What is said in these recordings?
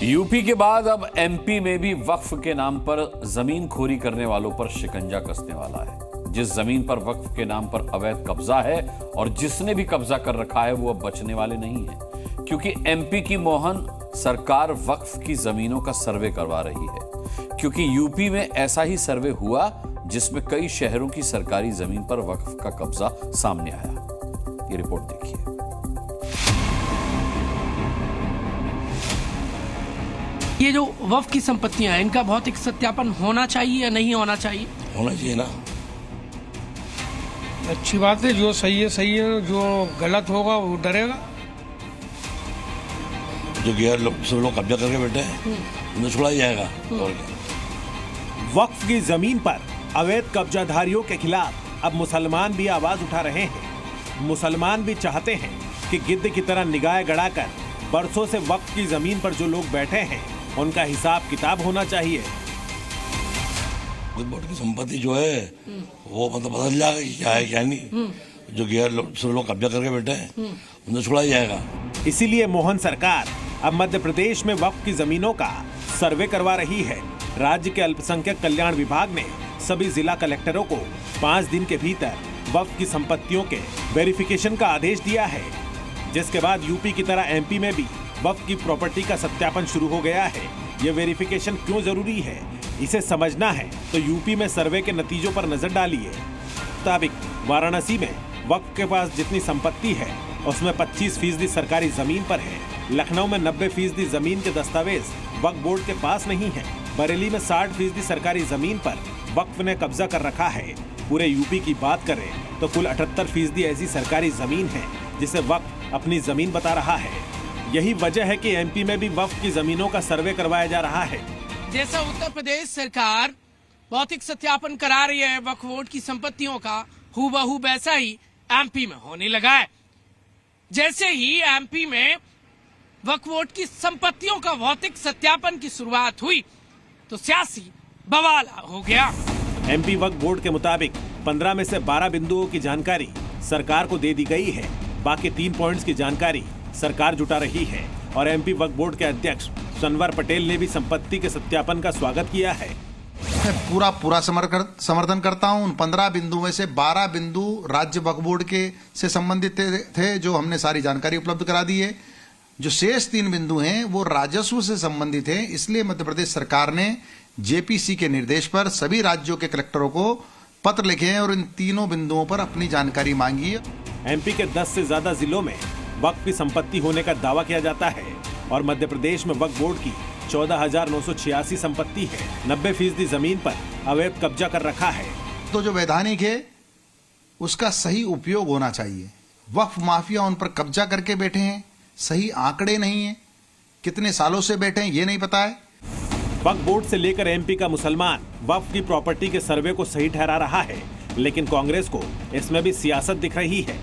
UP के बाद अब एमपी में भी वक्फ के नाम पर जमीन खोरी करने वालों पर शिकंजा कसने वाला है। जिस जमीन पर वक्फ के नाम पर अवैध कब्जा है और जिसने भी कब्जा कर रखा है वो अब बचने वाले नहीं है, क्योंकि एमपी की मोहन सरकार वक्फ की जमीनों का सर्वे करवा रही है। क्योंकि यूपी में ऐसा ही सर्वे हुआ जिसमें कई शहरों की सरकारी जमीन पर वक्फ का कब्जा सामने आया। ये रिपोर्ट देखिए। ये जो वक्फ की संपत्तियां हैं, इनका भौतिक सत्यापन होना चाहिए या नहीं होना चाहिए? होना चाहिए ना। अच्छी बात है, जो सही है, जो गलत होगा वो डरेगा। जो गैर लोग कब्जा करके बैठे हैं उन्हें छुड़ाया जाएगा। और क्या? वक्फ की जमीन पर अवैध कब्जाधारियों के खिलाफ अब मुसलमान भी आवाज उठा रहे हैं। मुसलमान भी चाहते हैं कि गिद्ध की तरह निगाह गड़ाकर बरसों से वक्फ की जमीन पर जो लोग बैठे हैं उनका हिसाब किताब होना चाहिए। बोर्ड की संपत्ति जो है वो मतलब बदल जाएगा कि क्या है क्या नहीं। जो गैर लोग कब्जा करके बैठे हैं उन्हें छुड़ाया जाएगा। इसीलिए मोहन सरकार अब मध्य प्रदेश में वक्फ की जमीनों का सर्वे करवा रही है। राज्य के अल्पसंख्यक कल्याण विभाग ने सभी जिला कलेक्टरों को 5 दिन के भीतर वक्फ की संपत्तियों के वेरिफिकेशन का आदेश दिया है, जिसके बाद यूपी की तरह एमपी में भी वक्फ की प्रॉपर्टी का सत्यापन शुरू हो गया है। ये वेरिफिकेशन क्यों जरूरी है, इसे समझना है तो यूपी में सर्वे के नतीजों पर नजर डालिए। मुताबिक वाराणसी में वक्फ के पास जितनी संपत्ति है उसमें 25% सरकारी जमीन पर है। लखनऊ में 90% जमीन के दस्तावेज वक्फ बोर्ड के पास नहीं है। बरेली में 60% सरकारी जमीन पर वक्फ ने कब्जा कर रखा है। पूरे यूपी की बात करें तो कुल 78% ऐसी सरकारी जमीन है जिसे वक्फ अपनी जमीन बता रहा है। यही वजह है कि एमपी में भी वक्फ की जमीनों का सर्वे करवाया जा रहा है। जैसा उत्तर प्रदेश सरकार भौतिक सत्यापन करा रही है वक्फ बोर्ड की संपत्तियों का, हूबहू वैसा ही एमपी में होने लगा है। जैसे ही एमपी में वक्फ बोर्ड की संपत्तियों का भौतिक सत्यापन की शुरुआत हुई तो सियासी बवाल हो गया। एमपी वक्फ बोर्ड के मुताबिक 15 में से 12 बिंदुओं की जानकारी सरकार को दे दी गई है। बाकी 3 पॉइंट्स की जानकारी सरकार जुटा रही है। और एमपी वक्फ बोर्ड के अध्यक्ष सनवर पटेल ने भी संपत्ति के सत्यापन का स्वागत किया है। मैं पूरा समर्थन करता हूं। उन 15 बिंदु में से 12 बिंदु राज्य वक्फ बोर्ड के से संबंधित थे, जो हमने सारी जानकारी उपलब्ध करा दी है। जो शेष 3 बिंदु हैं वो राजस्व से संबंधित हैं। इसलिए मध्य प्रदेश सरकार ने जेपीसी के निर्देश पर सभी राज्यों के कलेक्टरों को पत्र लिखे हैं और इन तीनों बिंदुओं पर अपनी जानकारी मांगी है। एमपी के 10 से ज्यादा जिलों में वक्फ की संपत्ति होने का दावा किया जाता है और मध्य प्रदेश में वक्फ बोर्ड की 14,986 संपत्ति है। 90% जमीन पर अवैध कब्जा कर रखा है। तो जो वैधानिक है उसका सही उपयोग होना चाहिए। वक्फ माफिया उन पर कब्जा करके बैठे हैं, सही आंकड़े नहीं है, कितने सालों से बैठे हैं ये नहीं पता है। वक्फ बोर्ड से लेकर एमपी का मुसलमान वक्फ की प्रॉपर्टी के सर्वे को सही ठहरा रहा है, लेकिन कांग्रेस को इसमें भी सियासत दिख रही है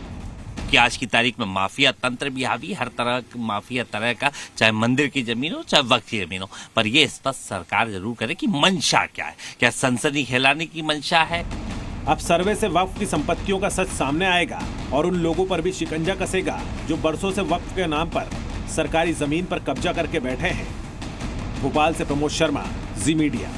कि आज की तारीख में माफिया तंत्र भी हावी, हर तरह माफिया तरह का, चाहे मंदिर की जमीन हो चाहे वक्फ की जमीन हो। पर यह स्पष्ट सरकार जरूर करे कि मंशा क्या है। क्या सनसनी फैलाने की मंशा है? अब सर्वे से वक्फ की संपत्तियों का सच सामने आएगा और उन लोगों पर भी शिकंजा कसेगा जो बरसों से वक्फ के नाम पर सरकारी जमीन पर कब्जा करके बैठे हैं। भोपाल से प्रमोद शर्मा, जी मीडिया।